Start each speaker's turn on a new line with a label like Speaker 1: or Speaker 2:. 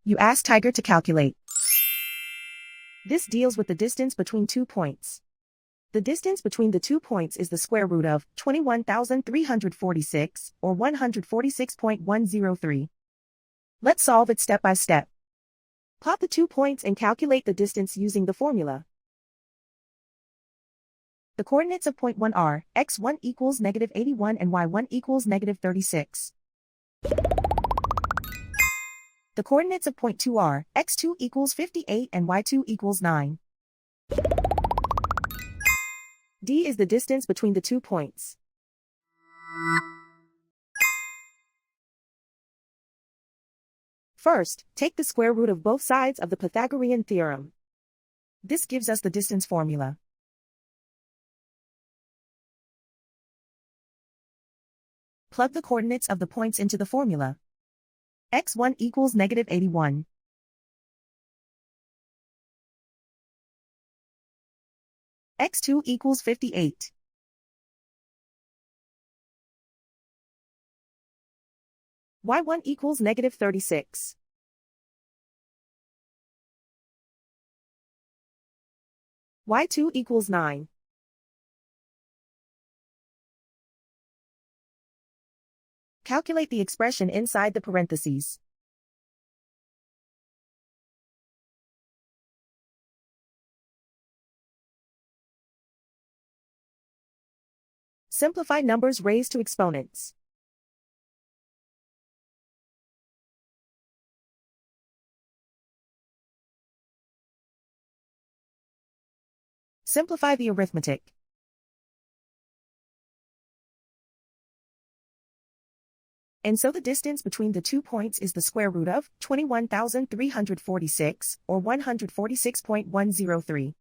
Speaker 1: You ask Tiger to calculate. This deals with the distance between 2 points. The distance between the 2 points is the square root of 21,346, or 146.103. Let's solve it step by step. Plot the 2 points and calculate the distance using the formula. The coordinates of point 1 are x1 equals -81 and y1 equals -36. The coordinates of point 2 are x2 equals 58 and y2 equals 9. D is the distance between the 2 points. First, take the square root of both sides of the Pythagorean theorem. This gives us the distance formula. Plug the coordinates of the points into the formula. x1 equals -81. x2 equals 58. y1 equals -36. y2 equals 9. Calculate the expression inside the parentheses. Simplify numbers raised to exponents. Simplify the arithmetic. And so the distance between the 2 points is the square root of 21,346, or 146.103.